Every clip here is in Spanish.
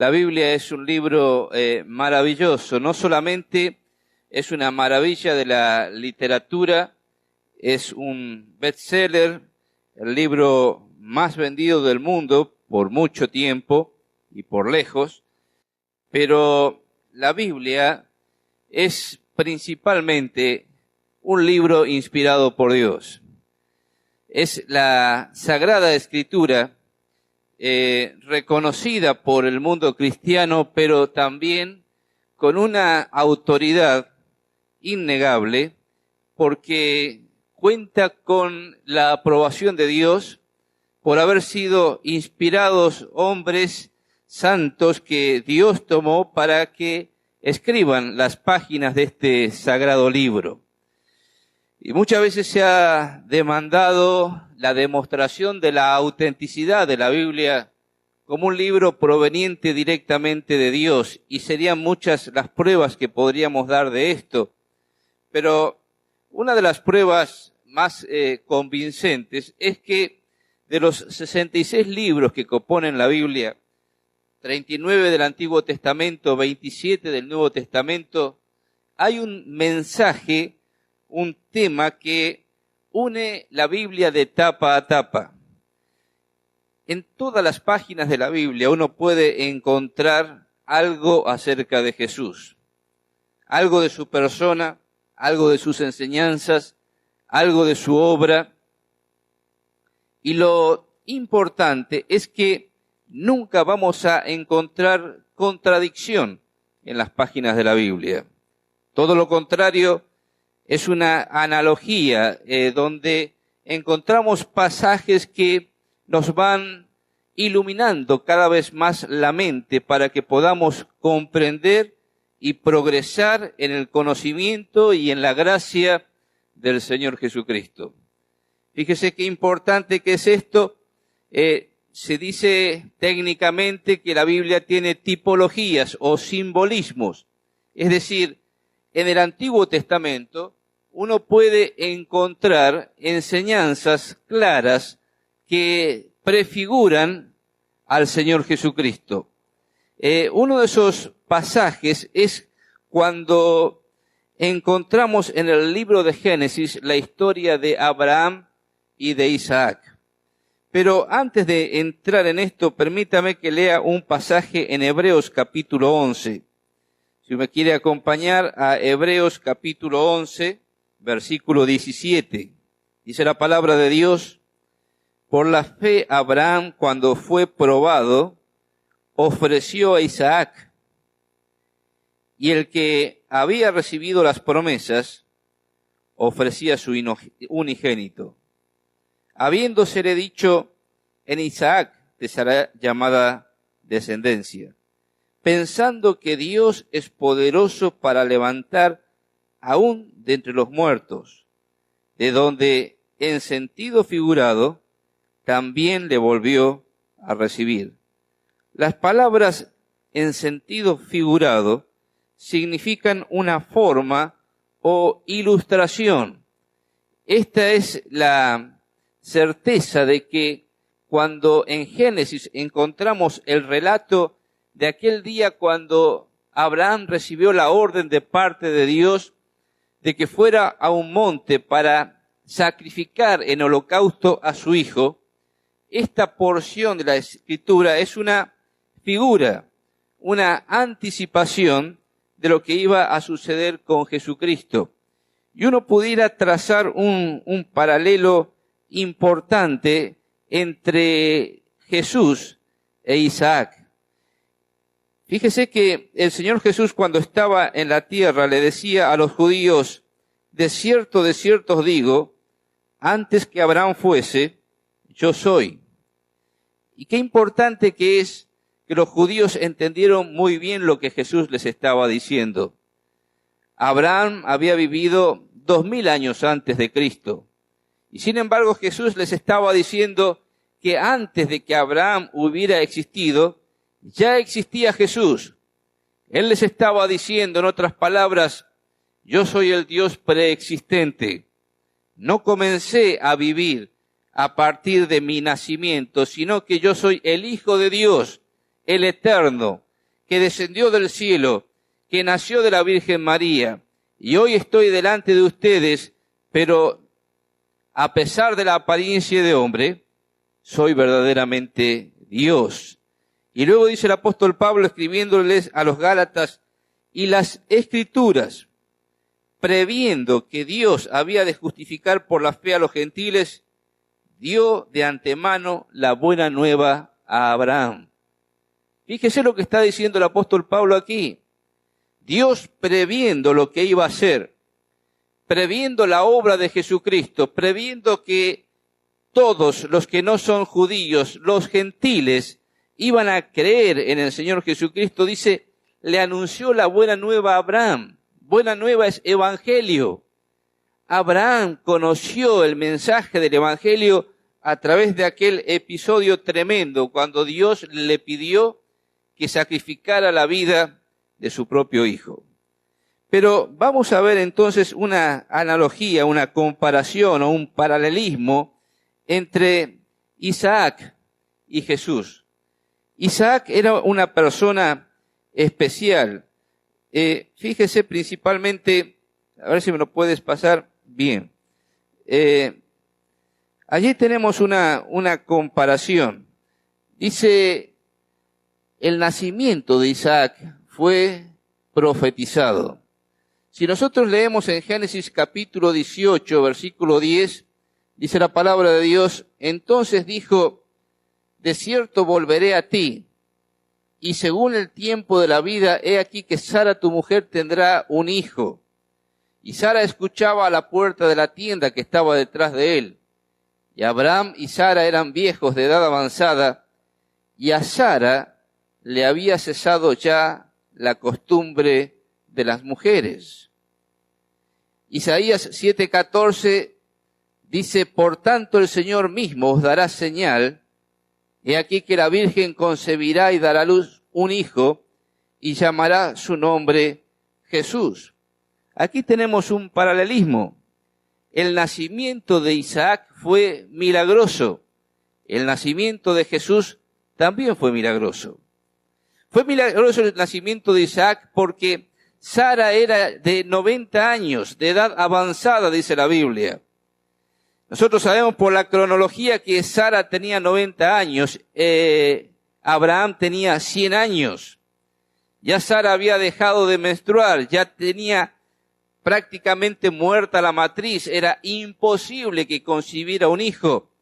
La Biblia es un libro maravilloso, no solamente es una maravilla de la literatura, es un bestseller, el libro más vendido del mundo por mucho tiempo y por lejos, pero la Biblia es principalmente un libro inspirado por Dios. Es la Sagrada Escritura reconocida por el mundo cristiano, pero también con una autoridad innegable, porque cuenta con la aprobación de Dios por haber sido inspirados hombres santos que Dios tomó para que escriban las páginas de este sagrado libro. Y muchas veces se ha demandado la demostración de la autenticidad de la Biblia como un libro proveniente directamente de Dios, y serían muchas las pruebas que podríamos dar de esto. Pero una de las pruebas más convincentes es que de los 66 libros que componen la Biblia, 39 del Antiguo Testamento, 27 del Nuevo Testamento, hay un mensaje, un tema que une la Biblia de tapa a tapa. En todas las páginas de la Biblia uno puede encontrar algo acerca de Jesús, algo de su persona, algo de sus enseñanzas, algo de su obra. Y lo importante es que nunca vamos a encontrar contradicción en las páginas de la Biblia. Todo lo contrario, es una analogía donde encontramos pasajes que nos van iluminando cada vez más la mente para que podamos comprender y progresar en el conocimiento y en la gracia del Señor Jesucristo. Fíjese qué importante que es esto. Se dice técnicamente que la Biblia tiene tipologías o simbolismos. Es decir, en el Antiguo Testamento uno puede encontrar enseñanzas claras que prefiguran al Señor Jesucristo. Uno de esos pasajes es cuando encontramos en el libro de Génesis la historia de Abraham y de Isaac. Pero antes de entrar en esto, permítame que lea un pasaje en Hebreos capítulo 11. Si me quiere acompañar a Hebreos capítulo 11, versículo 17. Dice la palabra de Dios: por la fe Abraham, cuando fue probado, ofreció a Isaac, y el que había recibido las promesas ofrecía su unigénito, habiéndosele dicho: en Isaac te será llamada descendencia, pensando que Dios es poderoso para levantar aún de entre los muertos, de donde en sentido figurado también le volvió a recibir. Las palabras en sentido figurado significan una forma o ilustración. Esta es la certeza de que cuando en Génesis encontramos el relato de aquel día cuando Abraham recibió la orden de parte de Dios de que fuera a un monte para sacrificar en holocausto a su hijo, esta porción de la Escritura es una figura, una anticipación de lo que iba a suceder con Jesucristo. Y uno pudiera trazar un paralelo importante entre Jesús e Isaac. Fíjese que el Señor Jesús, cuando estaba en la tierra, le decía a los judíos: de cierto os digo, antes que Abraham fuese, yo soy. Y qué importante que es que los judíos entendieron muy bien lo que Jesús les estaba diciendo. Abraham había vivido 2000 años antes de Cristo. Y sin embargo Jesús les estaba diciendo que antes de que Abraham hubiera existido, ya existía Jesús. Él les estaba diciendo, en otras palabras: yo soy el Dios preexistente. No comencé a vivir a partir de mi nacimiento, sino que yo soy el Hijo de Dios, el Eterno, que descendió del cielo, que nació de la Virgen María, y hoy estoy delante de ustedes, pero a pesar de la apariencia de hombre, soy verdaderamente Dios. Y luego dice el apóstol Pablo escribiéndoles a los Gálatas, y las Escrituras, previendo que Dios había de justificar por la fe a los gentiles, dio de antemano la buena nueva a Abraham. Fíjese lo que está diciendo el apóstol Pablo aquí. Dios previendo lo que iba a hacer, previendo la obra de Jesucristo, previendo que todos los que no son judíos, los gentiles, iban a creer en el Señor Jesucristo, dice, le anunció la buena nueva a Abraham. Buena nueva es evangelio. Abraham conoció el mensaje del evangelio a través de aquel episodio tremendo cuando Dios le pidió que sacrificara la vida de su propio hijo. Pero vamos a ver entonces una analogía, una comparación o un paralelismo entre Isaac y Jesús. Isaac era una persona especial. Fíjese principalmente, a ver si me lo puedes pasar bien. Allí tenemos una comparación. Dice, el nacimiento de Isaac fue profetizado. Si nosotros leemos en Génesis capítulo 18, versículo 10, dice la palabra de Dios, entonces dijo, de cierto volveré a ti, y según el tiempo de la vida, he aquí que Sara tu mujer tendrá un hijo. Y Sara escuchaba a la puerta de la tienda que estaba detrás de él. Y Abraham y Sara eran viejos de edad avanzada, y a Sara le había cesado ya la costumbre de las mujeres. Isaías 7:14 dice, por tanto el Señor mismo os dará señal, he aquí que la Virgen concebirá y dará a luz un hijo, y llamará su nombre Jesús. Aquí tenemos un paralelismo. El nacimiento de Isaac fue milagroso. El nacimiento de Jesús también fue milagroso. Fue milagroso el nacimiento de Isaac porque Sara era de 90 años, de edad avanzada, dice la Biblia. Nosotros sabemos por la cronología que Sara tenía 90 años, Abraham tenía 100 años. Ya Sara había dejado de menstruar, ya tenía prácticamente muerta la matriz, era imposible que concibiera un hijo.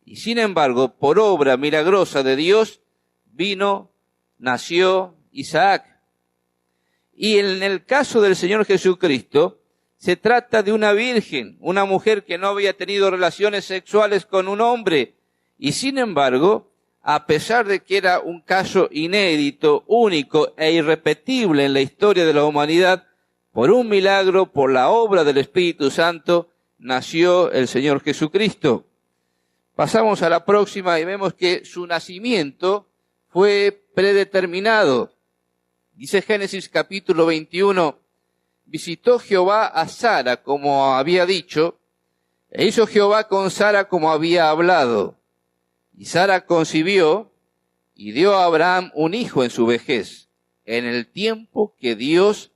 Y sin embargo, por obra milagrosa de Dios, nació Isaac. Y en el caso del Señor Jesucristo, se trata de una virgen, una mujer que no había tenido relaciones sexuales con un hombre. Y sin embargo, a pesar de que era un caso inédito, único e irrepetible en la historia de la humanidad, por un milagro, por la obra del Espíritu Santo, nació el Señor Jesucristo. Pasamos a la próxima y vemos que su nacimiento fue predeterminado. Dice Génesis capítulo 21, visitó Jehová a Sara como había dicho, e hizo Jehová con Sara como había hablado. Y Sara concibió y dio a Abraham un hijo en su vejez, en el tiempo que Dios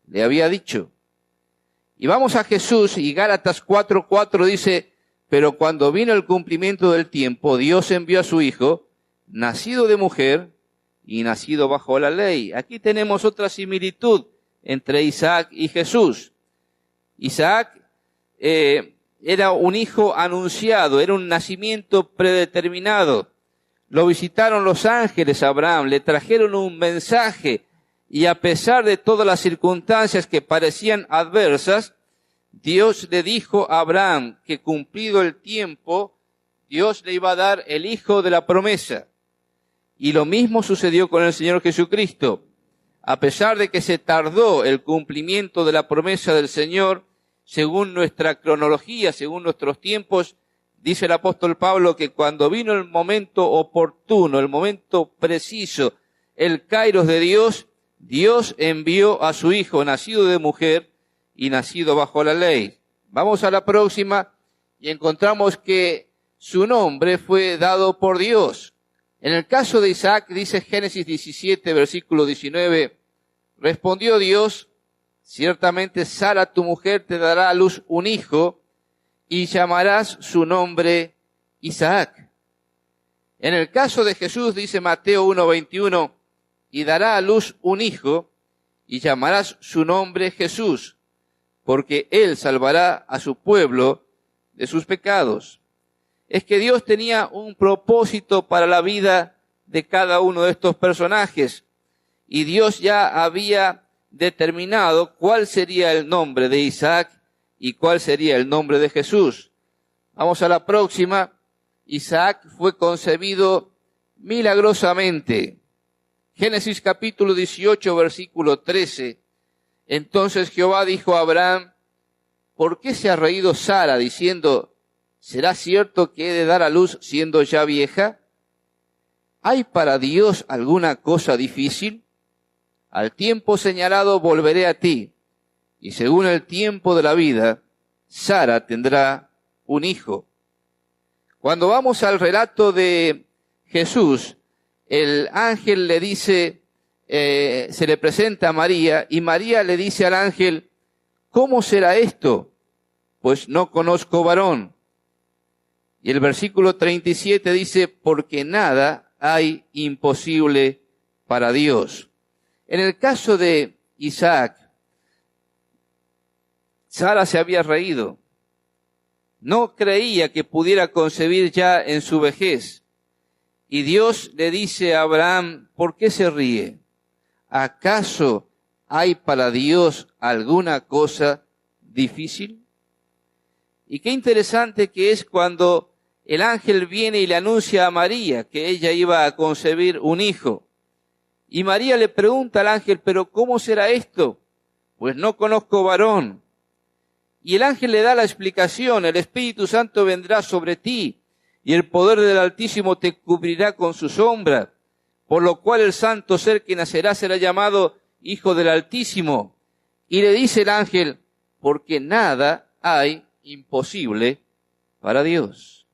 le había dicho. Y vamos a Jesús, y Gálatas 4:4 dice, pero cuando vino el cumplimiento del tiempo, Dios envió a su hijo, nacido de mujer y nacido bajo la ley. Aquí tenemos otra similitud entre Isaac y Jesús. Isaac era un hijo anunciado, era un nacimiento predeterminado. Lo visitaron los ángeles a Abraham, le trajeron un mensaje, y a pesar de todas las circunstancias que parecían adversas, Dios le dijo a Abraham que cumplido el tiempo, Dios le iba a dar el hijo de la promesa. Y lo mismo sucedió con el Señor Jesucristo. A pesar de que se tardó el cumplimiento de la promesa del Señor, según nuestra cronología, según nuestros tiempos, dice el apóstol Pablo que cuando vino el momento oportuno, el momento preciso, el kairos de Dios, Dios envió a su hijo nacido de mujer y nacido bajo la ley. Vamos a la próxima y encontramos que su nombre fue dado por Dios. En el caso de Isaac, dice Génesis 17, versículo 19, respondió Dios, ciertamente Sara tu mujer te dará a luz un hijo y llamarás su nombre Isaac. En el caso de Jesús, dice Mateo 1:21, y dará a luz un hijo y llamarás su nombre Jesús, porque él salvará a su pueblo de sus pecados. Es que Dios tenía un propósito para la vida de cada uno de estos personajes y Dios ya había determinado cuál sería el nombre de Isaac y cuál sería el nombre de Jesús. Vamos a la próxima. Isaac fue concebido milagrosamente. Génesis capítulo 18, versículo 13. Entonces Jehová dijo a Abraham, ¿por qué se ha reído Sara diciendo, ¿será cierto que he de dar a luz siendo ya vieja? ¿Hay para Dios alguna cosa difícil? Al tiempo señalado volveré a ti, y según el tiempo de la vida, Sara tendrá un hijo. Cuando vamos al relato de Jesús, el ángel le dice, se le presenta a María, y María le dice al ángel, ¿cómo será esto? Pues no conozco varón. Y el versículo 37 dice, porque nada hay imposible para Dios. En el caso de Isaac, Sara se había reído. No creía que pudiera concebir ya en su vejez. Y Dios le dice a Abraham, ¿por qué se ríe? ¿Acaso hay para Dios alguna cosa difícil? Y qué interesante que es cuando el ángel viene y le anuncia a María que ella iba a concebir un hijo. Y María le pregunta al ángel, ¿pero cómo será esto? Pues no conozco varón. Y el ángel le da la explicación, el Espíritu Santo vendrá sobre ti, y el poder del Altísimo te cubrirá con su sombra, por lo cual el santo ser que nacerá será llamado Hijo del Altísimo. Y le dice el ángel, porque nada hay imposible para Dios.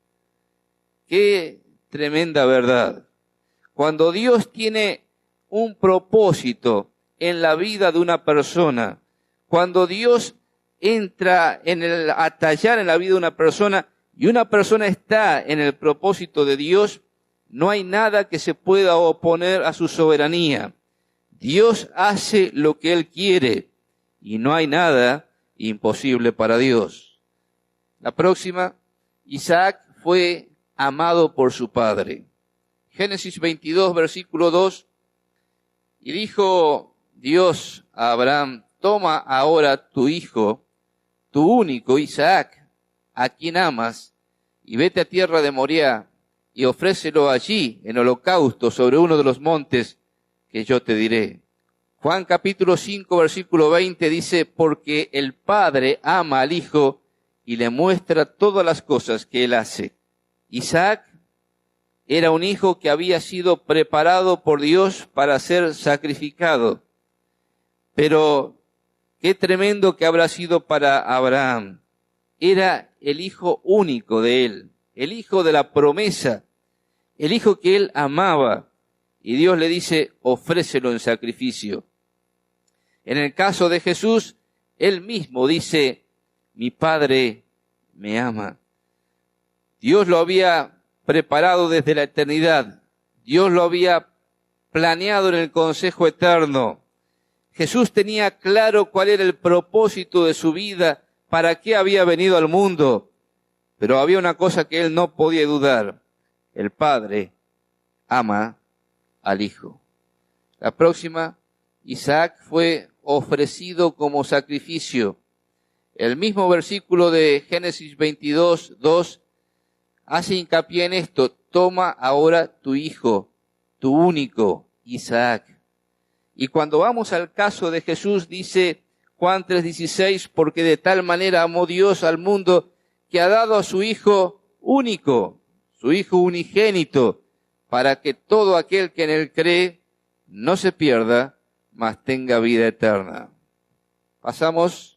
Qué tremenda verdad. Cuando Dios tiene un propósito en la vida de una persona, cuando Dios entra a tallar en la vida de una persona y una persona está en el propósito de Dios, no hay nada que se pueda oponer a su soberanía. Dios hace lo que Él quiere y no hay nada imposible para Dios. La próxima, Isaac fue amado por su padre. Génesis 22, versículo 2, y dijo Dios a Abraham, toma ahora tu hijo, tu único Isaac, a quien amas, y vete a tierra de Moriah, y ofrécelo allí en holocausto sobre uno de los montes que yo te diré. Juan capítulo 5, versículo 20 dice, porque el Padre ama al Hijo y le muestra todas las cosas que Él hace. Isaac era un hijo que había sido preparado por Dios para ser sacrificado. Pero qué tremendo que habrá sido para Abraham. Era el hijo único de él, el hijo de la promesa, el hijo que él amaba. Y Dios le dice, ofrécelo en sacrificio. En el caso de Jesús, él mismo dice, mi Padre me ama. Dios lo había preparado desde la eternidad. Dios lo había planeado en el consejo eterno. Jesús tenía claro cuál era el propósito de su vida, para qué había venido al mundo. Pero había una cosa que él no podía dudar. El Padre ama al Hijo. La próxima, Isaac fue ofrecido como sacrificio. El mismo versículo de Génesis 22, 2, hace hincapié en esto. Toma ahora tu hijo, tu único, Isaac. Y cuando vamos al caso de Jesús, dice Juan 3:16, porque de tal manera amó Dios al mundo que ha dado a su Hijo único, su Hijo unigénito, para que todo aquel que en Él cree no se pierda, mas tenga vida eterna. Pasamos.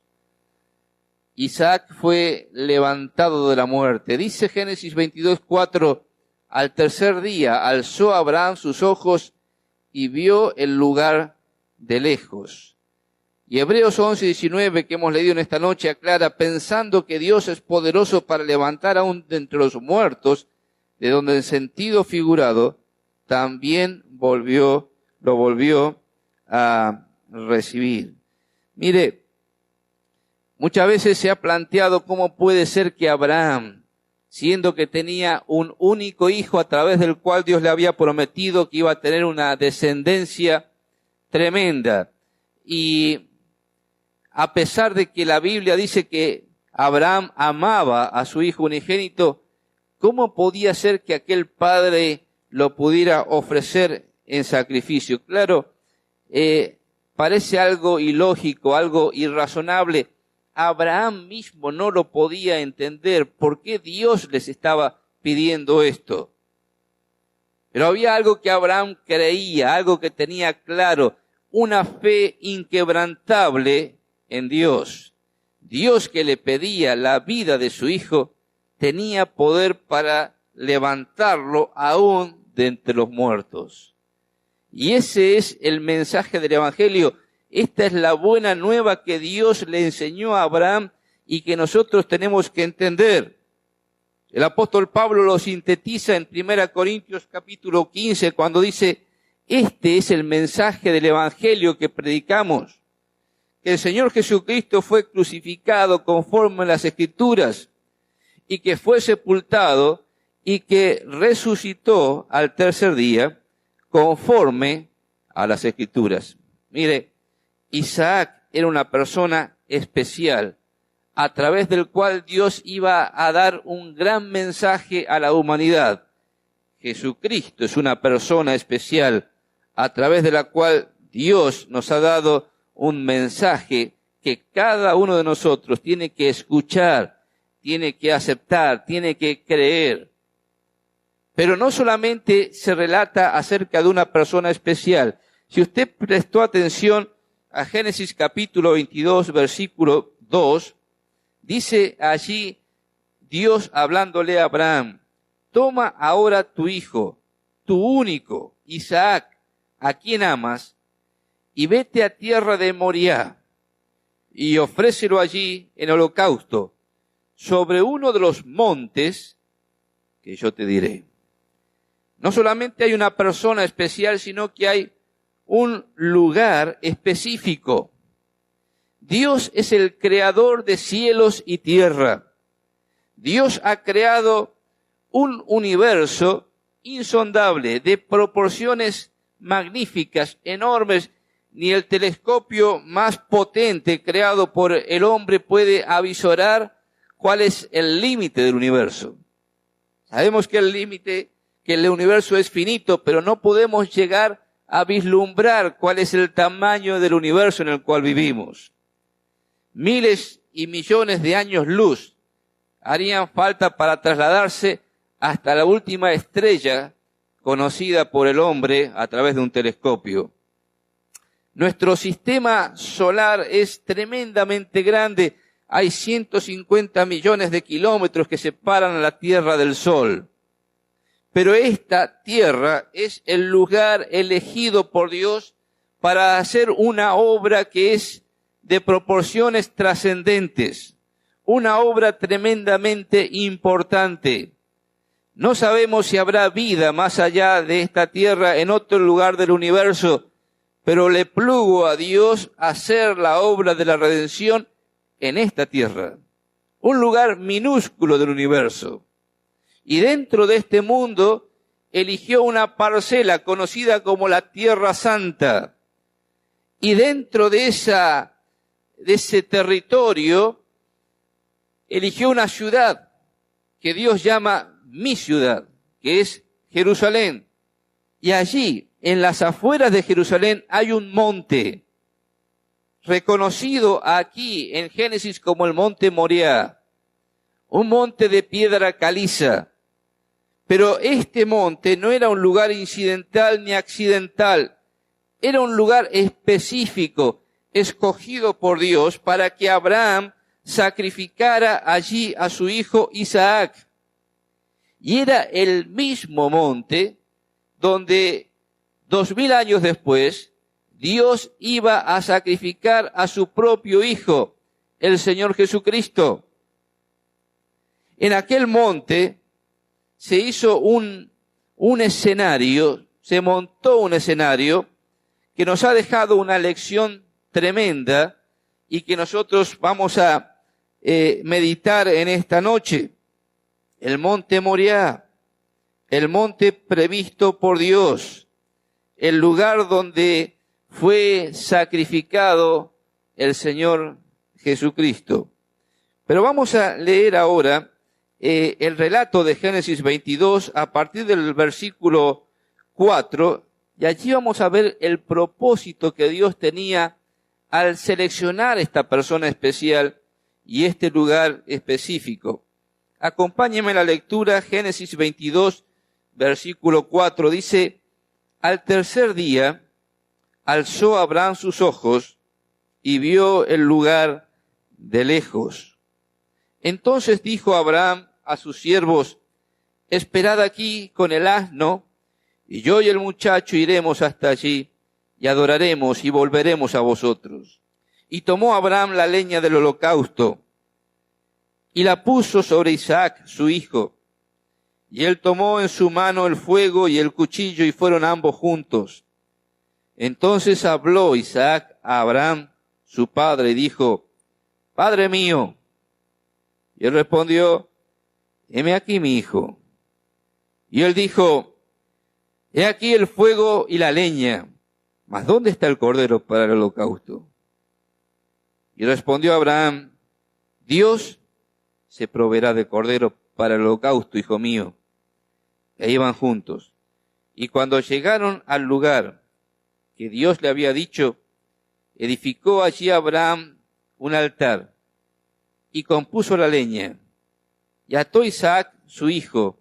Isaac fue levantado de la muerte. Dice Génesis 22:4, Al tercer día alzó Abraham sus ojos y vio el lugar de lejos. Y Hebreos 11:19 que hemos leído en esta noche aclara, pensando que Dios es poderoso para levantar aún de entre los muertos, de donde en sentido figurado también lo volvió a recibir. Mire, muchas veces se ha planteado cómo puede ser que Abraham, siendo que tenía un único hijo a través del cual Dios le había prometido que iba a tener una descendencia tremenda, y a pesar de que la Biblia dice que Abraham amaba a su hijo unigénito, ¿cómo podía ser que aquel padre lo pudiera ofrecer en sacrificio? Claro, parece algo ilógico, algo irrazonable. Abraham mismo no lo podía entender. ¿Por qué Dios les estaba pidiendo esto? Pero había algo que Abraham creía, algo que tenía claro, una fe inquebrantable en Dios. Dios que le pedía la vida de su hijo tenía poder para levantarlo aún de entre los muertos. Y ese es el mensaje del Evangelio. Esta es la buena nueva que Dios le enseñó a Abraham y que nosotros tenemos que entender. El apóstol Pablo lo sintetiza en 1 Corintios capítulo 15 cuando dice, este es el mensaje del Evangelio que predicamos, que el Señor Jesucristo fue crucificado conforme a las Escrituras y que fue sepultado y que resucitó al tercer día conforme a las Escrituras. Mire, Isaac era una persona especial a través del cual Dios iba a dar un gran mensaje a la humanidad. Jesucristo es una persona especial a través de la cual Dios nos ha dado un mensaje que cada uno de nosotros tiene que escuchar, tiene que aceptar, tiene que creer. Pero no solamente se relata acerca de una persona especial. Si usted prestó atención a Génesis capítulo 22, versículo 2, dice allí Dios hablándole a Abraham, toma ahora tu hijo, tu único, Isaac, a quien amas, y vete a tierra de Moriah, y ofrécelo allí en holocausto, sobre uno de los montes que yo te diré. No solamente hay una persona especial, sino que hay un lugar específico. Dios es el creador de cielos y tierra. Dios ha creado un universo insondable, de proporciones magníficas, enormes. Ni el telescopio más potente creado por el hombre puede avisorar cuál es el límite del universo. Sabemos que el universo es finito, pero no podemos llegar a vislumbrar cuál es el tamaño del universo en el cual vivimos. Miles y millones de años luz harían falta para trasladarse hasta la última estrella conocida por el hombre a través de un telescopio. Nuestro sistema solar es tremendamente grande. Hay 150 millones de kilómetros que separan a la Tierra del Sol. Pero esta Tierra es el lugar elegido por Dios para hacer una obra que es de proporciones trascendentes, una obra tremendamente importante. No sabemos si habrá vida más allá de esta Tierra en otro lugar del universo, pero le plugo a Dios hacer la obra de la redención en esta Tierra, un lugar minúsculo del universo. Y dentro de este mundo eligió una parcela conocida como la Tierra Santa. Y dentro de ese territorio eligió una ciudad que Dios llama mi ciudad, que es Jerusalén. Y allí, en las afueras de Jerusalén, hay un monte, reconocido aquí en Génesis como el monte Moriah, un monte de piedra caliza. Pero este monte no era un lugar incidental ni accidental, era un lugar específico, escogido por Dios para que Abraham sacrificara allí a su hijo Isaac. Y era el mismo monte donde 2000 años después Dios iba a sacrificar a su propio Hijo, el Señor Jesucristo. En aquel monte se hizo un escenario, se montó un escenario que nos ha dejado una lección tremenda y que nosotros vamos a meditar en esta noche. El monte Moriah, el monte previsto por Dios, el lugar donde fue sacrificado el Señor Jesucristo. Pero vamos a leer ahora el relato de Génesis 22 a partir del versículo 4, y allí vamos a ver el propósito que Dios tenía al seleccionar esta persona especial y este lugar específico. Acompáñenme en la lectura, Génesis 22, versículo 4, dice: al tercer día alzó Abraham sus ojos y vio el lugar de lejos. Entonces dijo Abraham a sus siervos: esperad aquí con el asno, y yo y el muchacho iremos hasta allí, y adoraremos y volveremos a vosotros. Y tomó Abraham la leña del holocausto, y la puso sobre Isaac, su hijo. Y él tomó en su mano el fuego y el cuchillo, y fueron ambos juntos. Entonces habló Isaac a Abraham, su padre, y dijo: Padre mío. Y él respondió: heme aquí, mi hijo. Y él dijo: he aquí el fuego y la leña, mas ¿dónde está el cordero para el holocausto? Y respondió Abraham: Dios se proveerá de cordero para el holocausto, hijo mío. E iban juntos. Y cuando llegaron al lugar que Dios le había dicho, edificó allí Abraham un altar y compuso la leña, y ató Isaac su hijo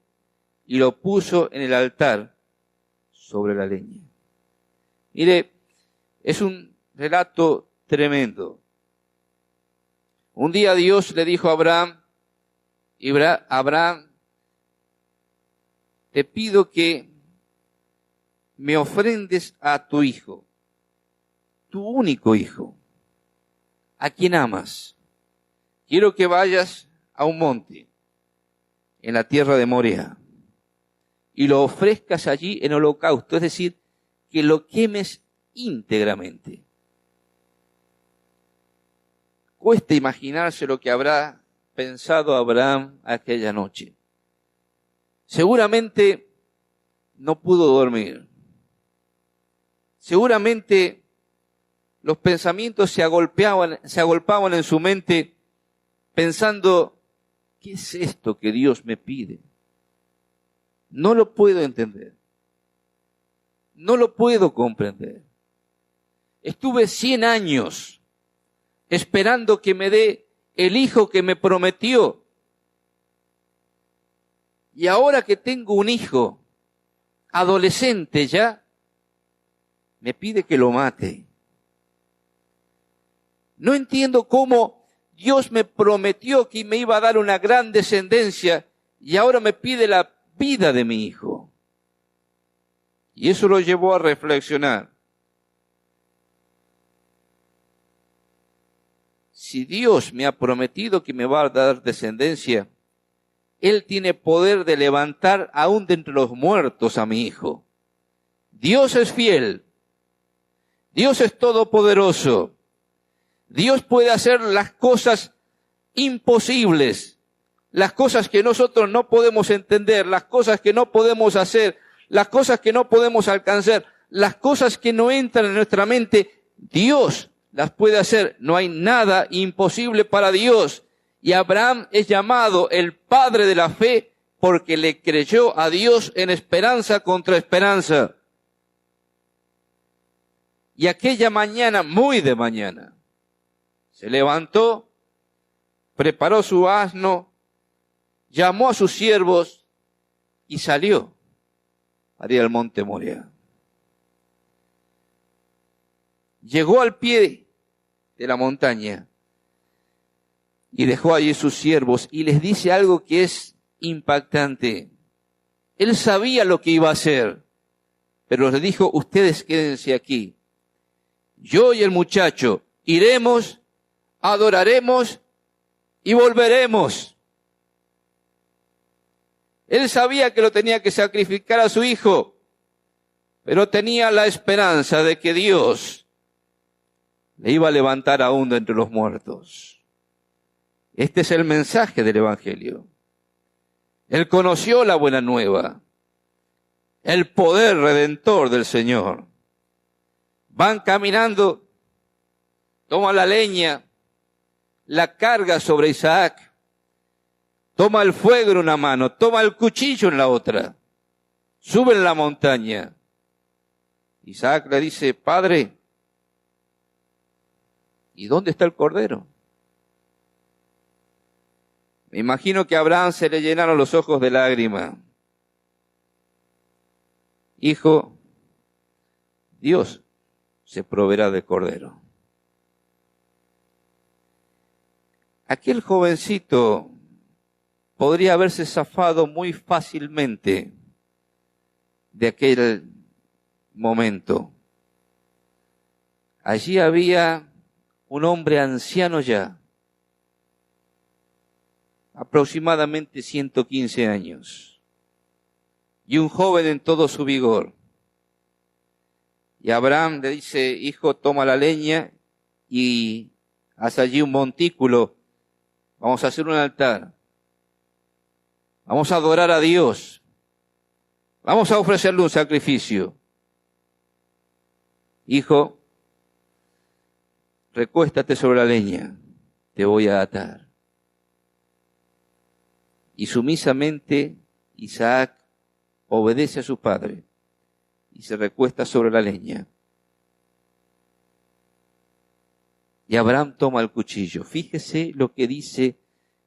y lo puso en el altar sobre la leña. Mire, es un relato tremendo. Un día Dios le dijo a Abraham: Abraham, te pido que me ofrendes a tu hijo, tu único hijo, a quien amas. Quiero que vayas a un monte en la tierra de Moriah y lo ofrezcas allí en holocausto, es decir, que lo quemes íntegramente. Cuesta imaginarse lo que habrá pensado Abraham aquella noche. Seguramente no pudo dormir. Seguramente los pensamientos se agolpaban en su mente pensando: ¿qué es esto que Dios me pide? No lo puedo entender. No lo puedo comprender. Estuve 100 años esperando que me dé el hijo que me prometió. Y ahora que tengo un hijo adolescente ya, me pide que lo mate. No entiendo cómo Dios me prometió que me iba a dar una gran descendencia y ahora me pide la vida de mi hijo. Y eso lo llevó a reflexionar. Si Dios me ha prometido que me va a dar descendencia, Él tiene poder de levantar aún de entre los muertos a mi hijo. Dios es fiel. Dios es todopoderoso. Dios puede hacer las cosas imposibles, las cosas que nosotros no podemos entender, las cosas que no podemos hacer, las cosas que no podemos alcanzar, las cosas que no entran en nuestra mente. Dios las puede hacer. No hay nada imposible para Dios. Y Abraham es llamado el padre de la fe porque le creyó a Dios en esperanza contra esperanza. Y aquella mañana, muy de mañana, se levantó, preparó su asno, llamó a sus siervos y salió para ir al monte Moriah. Llegó al pie de la montaña y dejó allí sus siervos y les dice algo que es impactante. Él sabía lo que iba a hacer, pero les dijo, ustedes quédense aquí. Yo y el muchacho iremos, adoraremos y volveremos. Él sabía que lo tenía que sacrificar a su hijo, pero tenía la esperanza de que Dios le iba a levantar aún de entre los muertos. Este es el mensaje del Evangelio. Él conoció la buena nueva, el poder redentor del Señor. Van caminando, toma la leña, la carga sobre Isaac, toma el fuego en una mano, toma el cuchillo en la otra, suben la montaña. Isaac le dice, Padre, ¿y dónde está el cordero? Me imagino que a Abraham se le llenaron los ojos de lágrimas. Hijo, Dios se proveerá de cordero. Aquel jovencito podría haberse zafado muy fácilmente de aquel momento. Allí había un hombre anciano ya, aproximadamente 115 años, y un joven en todo su vigor. Y Abraham le dice, hijo, toma la leña y haz allí un montículo, vamos a hacer un altar, vamos a adorar a Dios, vamos a ofrecerle un sacrificio. Hijo, recuéstate sobre la leña, te voy a atar. Y sumisamente Isaac obedece a su padre y se recuesta sobre la leña. Y Abraham toma el cuchillo. Fíjese lo que dice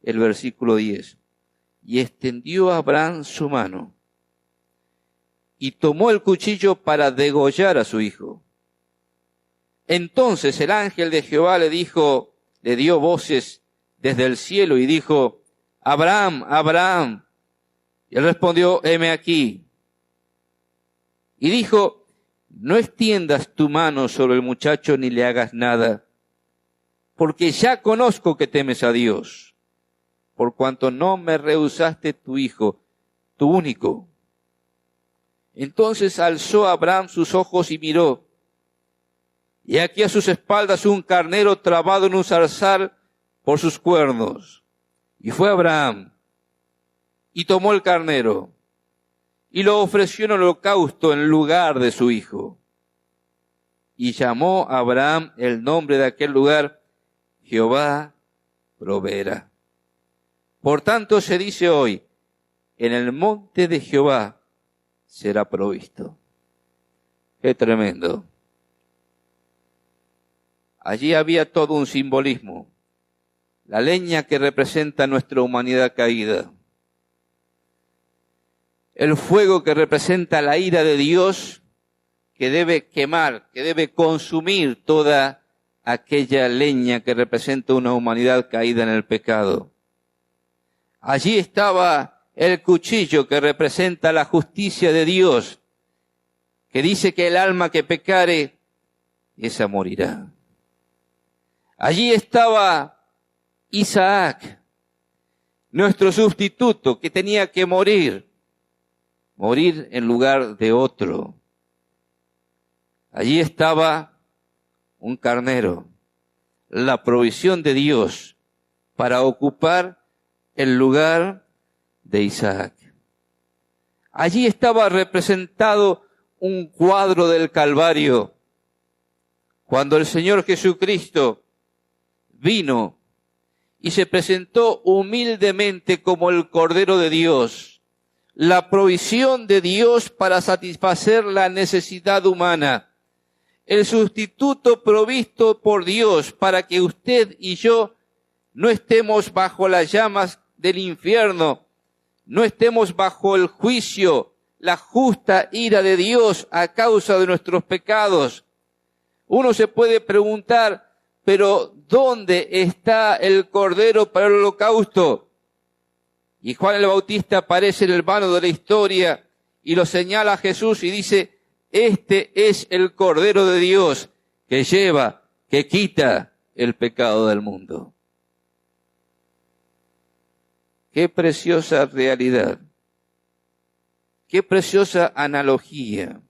el versículo 10. Y extendió Abraham su mano y tomó el cuchillo para degollar a su hijo. Entonces el ángel de Jehová le dio voces desde el cielo y dijo, Abraham, Abraham. Y él respondió, heme aquí. Y dijo, no extiendas tu mano sobre el muchacho ni le hagas nada, porque ya conozco que temes a Dios, por cuanto no me rehusaste tu hijo, tu único. Entonces alzó Abraham sus ojos y miró, y aquí a sus espaldas un carnero trabado en un zarzal por sus cuernos. Y fue Abraham, y tomó el carnero, y lo ofreció en holocausto en lugar de su hijo. Y llamó a Abraham el nombre de aquel lugar, Jehová proveerá. Por tanto se dice hoy, en el monte de Jehová será provisto. Qué tremendo. Allí había todo un simbolismo. La leña que representa nuestra humanidad caída. El fuego que representa la ira de Dios que debe quemar, que debe consumir toda aquella leña que representa una humanidad caída en el pecado. Allí estaba el cuchillo que representa la justicia de Dios, que dice que el alma que pecare, esa morirá. Allí estaba Isaac, nuestro sustituto, que tenía que morir en lugar de otro. Allí estaba un carnero, la provisión de Dios para ocupar el lugar de Isaac. Allí estaba representado un cuadro del Calvario, cuando el Señor Jesucristo vino y se presentó humildemente como el Cordero de Dios, la provisión de Dios para satisfacer la necesidad humana, el sustituto provisto por Dios para que usted y yo no estemos bajo las llamas del infierno, no estemos bajo el juicio, la justa ira de Dios a causa de nuestros pecados. Uno se puede preguntar, pero ¿dónde está el cordero para el holocausto? Y Juan el Bautista aparece en el vano de la historia y lo señala a Jesús y dice, este es el Cordero de Dios que lleva, que quita el pecado del mundo. Qué preciosa realidad. Qué preciosa analogía.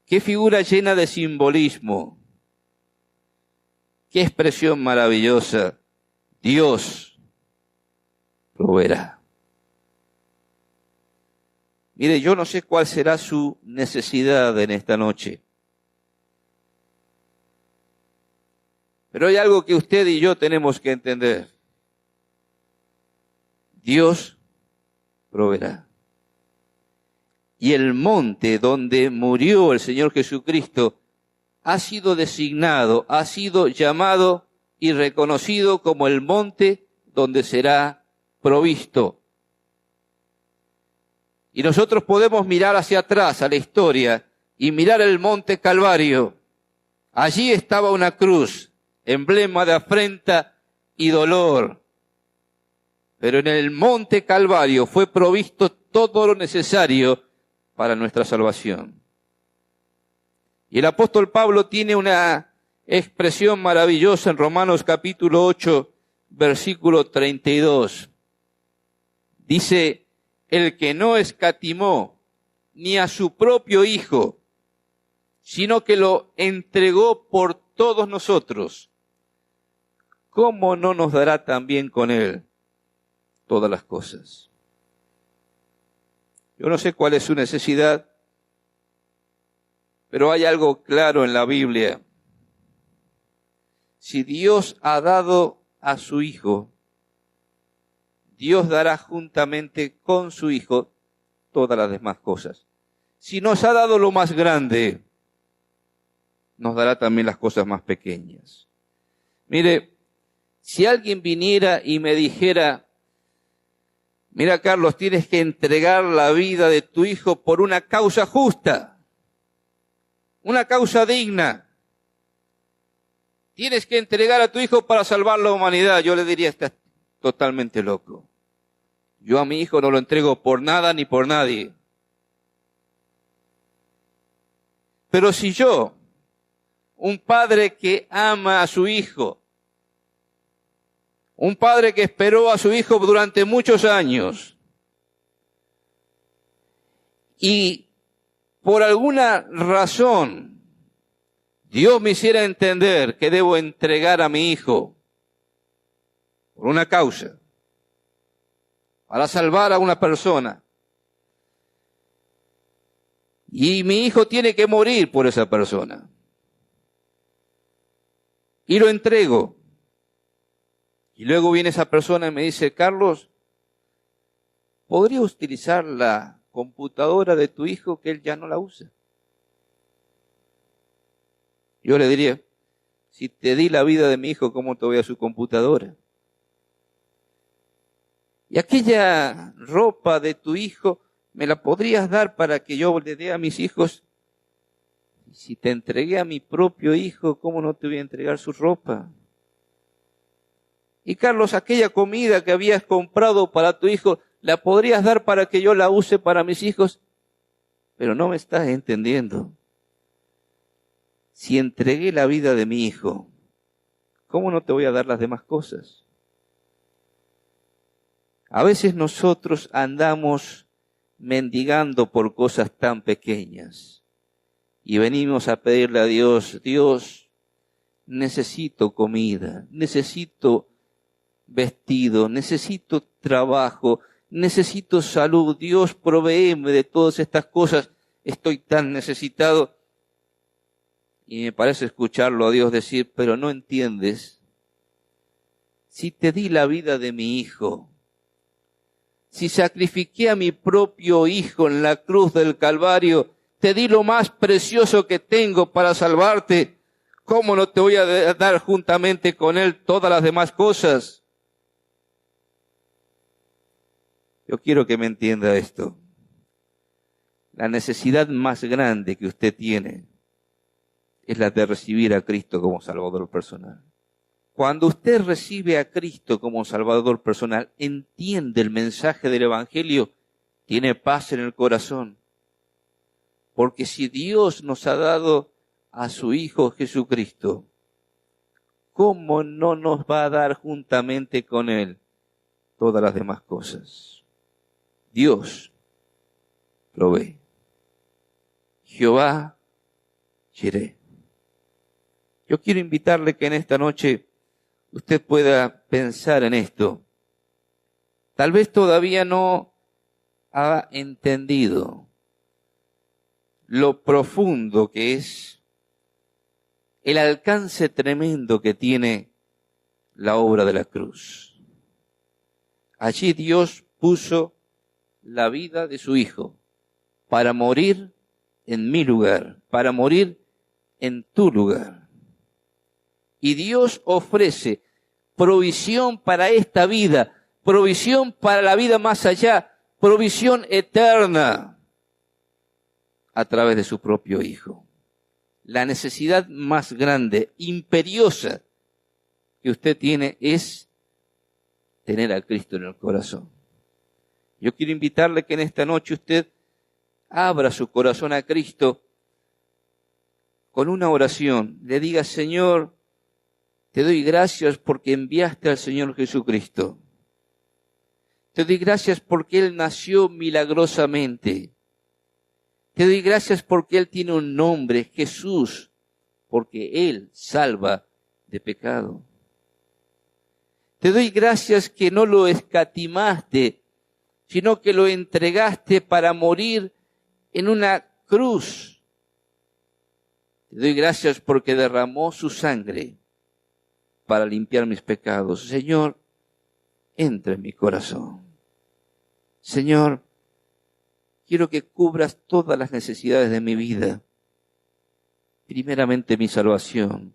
Qué figura llena de simbolismo. Qué expresión maravillosa. Dios proveerá. Mire, yo no sé cuál será su necesidad en esta noche. Pero hay algo que usted y yo tenemos que entender. Dios proveerá. Y el monte donde murió el Señor Jesucristo ha sido designado, ha sido llamado y reconocido como el monte donde será provisto. Y nosotros podemos mirar hacia atrás a la historia y mirar el monte Calvario. Allí estaba una cruz, emblema de afrenta y dolor. Pero en el monte Calvario fue provisto todo lo necesario para nuestra salvación. Y el apóstol Pablo tiene una expresión maravillosa en Romanos capítulo 8, versículo 32. Dice, el que no escatimó ni a su propio Hijo, sino que lo entregó por todos nosotros, ¿cómo no nos dará también con Él todas las cosas? Yo no sé cuál es su necesidad, pero hay algo claro en la Biblia. Si Dios ha dado a su Hijo, Dios dará juntamente con su Hijo todas las demás cosas. Si nos ha dado lo más grande, nos dará también las cosas más pequeñas. Mire, si alguien viniera y me dijera, mira Carlos, tienes que entregar la vida de tu hijo por una causa justa, una causa digna. Tienes que entregar a tu hijo para salvar la humanidad. Yo le diría, estás totalmente loco. Yo a mi hijo no lo entrego por nada ni por nadie. Pero si yo, un padre que ama a su hijo, un padre que esperó a su hijo durante muchos años, y por alguna razón Dios me hiciera entender que debo entregar a mi hijo por una causa, para salvar a una persona, y mi hijo tiene que morir por esa persona, y lo entrego, y luego viene esa persona y me dice, Carlos, ¿podría utilizar la computadora de tu hijo que él ya no la usa? Yo le diría, si te di la vida de mi hijo, ¿cómo te voy a su computadora? Y aquella ropa de tu hijo, ¿me la podrías dar para que yo le dé a mis hijos? Y si te entregué a mi propio hijo, ¿cómo no te voy a entregar su ropa? Y Carlos, aquella comida que habías comprado para tu hijo, ¿la podrías dar para que yo la use para mis hijos? Pero no me estás entendiendo. Si entregué la vida de mi hijo, ¿cómo no te voy a dar las demás cosas? A veces nosotros andamos mendigando por cosas tan pequeñas y venimos a pedirle a Dios, Dios, necesito comida, necesito vestido, necesito trabajo, necesito salud, Dios, provéeme de todas estas cosas, estoy tan necesitado. Y me parece escucharlo a Dios decir, pero no entiendes, si te di la vida de mi hijo, si sacrifiqué a mi propio hijo en la cruz del Calvario, te di lo más precioso que tengo para salvarte, ¿cómo no te voy a dar juntamente con él todas las demás cosas? Yo quiero que me entienda esto. La necesidad más grande que usted tiene es la de recibir a Cristo como Salvador personal. Cuando usted recibe a Cristo como Salvador personal, entiende el mensaje del Evangelio, tiene paz en el corazón. Porque si Dios nos ha dado a su Hijo Jesucristo, ¿cómo no nos va a dar juntamente con Él todas las demás cosas? Dios provee. Jehová Jireh. Yo quiero invitarle que en esta noche usted pueda pensar en esto. Tal vez todavía no ha entendido lo profundo que es el alcance tremendo que tiene la obra de la cruz. Allí Dios puso la vida de su Hijo para morir en mi lugar, para morir en tu lugar. Y Dios ofrece provisión para esta vida, provisión para la vida más allá, provisión eterna a través de su propio Hijo. La necesidad más grande, imperiosa que usted tiene es tener a Cristo en el corazón. Yo quiero invitarle que en esta noche usted abra su corazón a Cristo con una oración. Le diga: Señor, te doy gracias porque enviaste al Señor Jesucristo. Te doy gracias porque Él nació milagrosamente. Te doy gracias porque Él tiene un nombre, Jesús, porque Él salva de pecado. Te doy gracias que no lo escatimaste, sino que lo entregaste para morir en una cruz. Te doy gracias porque derramó su sangre para limpiar mis pecados. Señor, entra en mi corazón. Señor, quiero que cubras todas las necesidades de mi vida. Primeramente mi salvación.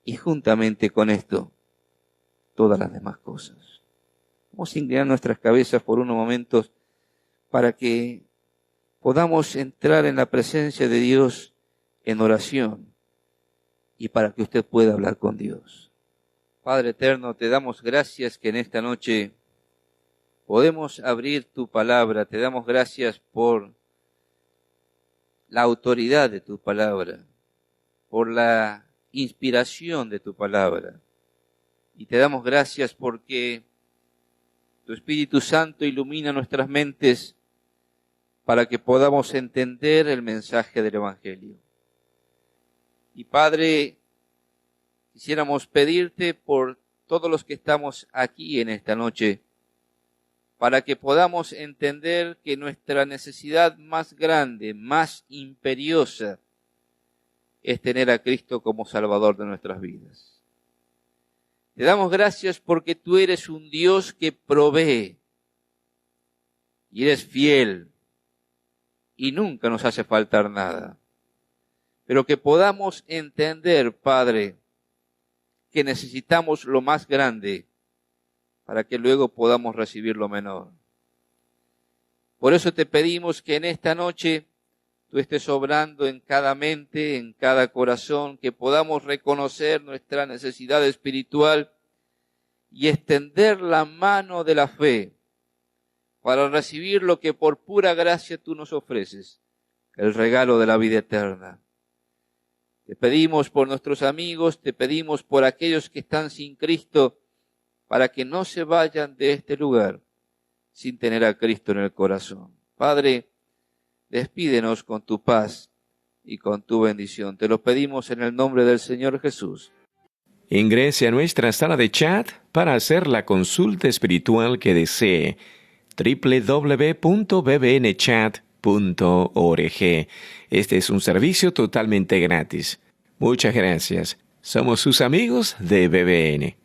Y juntamente con esto, todas las demás cosas. Vamos a inclinar nuestras cabezas por unos momentos para que podamos entrar en la presencia de Dios en oración y para que usted pueda hablar con Dios. Padre eterno, te damos gracias que en esta noche podemos abrir tu palabra. Te damos gracias por la autoridad de tu palabra, por la inspiración de tu palabra. Y te damos gracias porque tu Espíritu Santo ilumina nuestras mentes para que podamos entender el mensaje del Evangelio. Y Padre, quisiéramos pedirte por todos los que estamos aquí en esta noche, para que podamos entender que nuestra necesidad más grande, más imperiosa, es tener a Cristo como Salvador de nuestras vidas. Te damos gracias porque tú eres un Dios que provee y eres fiel y nunca nos hace faltar nada. Pero que podamos entender, Padre, que necesitamos lo más grande para que luego podamos recibir lo menor. Por eso te pedimos que en esta noche tú estés obrando en cada mente, en cada corazón, que podamos reconocer nuestra necesidad espiritual y extender la mano de la fe para recibir lo que por pura gracia tú nos ofreces, el regalo de la vida eterna. Te pedimos por nuestros amigos, te pedimos por aquellos que están sin Cristo, para que no se vayan de este lugar sin tener a Cristo en el corazón. Padre, despídenos con tu paz y con tu bendición. Te lo pedimos en el nombre del Señor Jesús. Ingrese a nuestra sala de chat para hacer la consulta espiritual que desee. www.bbnchat.org. Este es un servicio totalmente gratis. Muchas gracias. Somos sus amigos de BBN.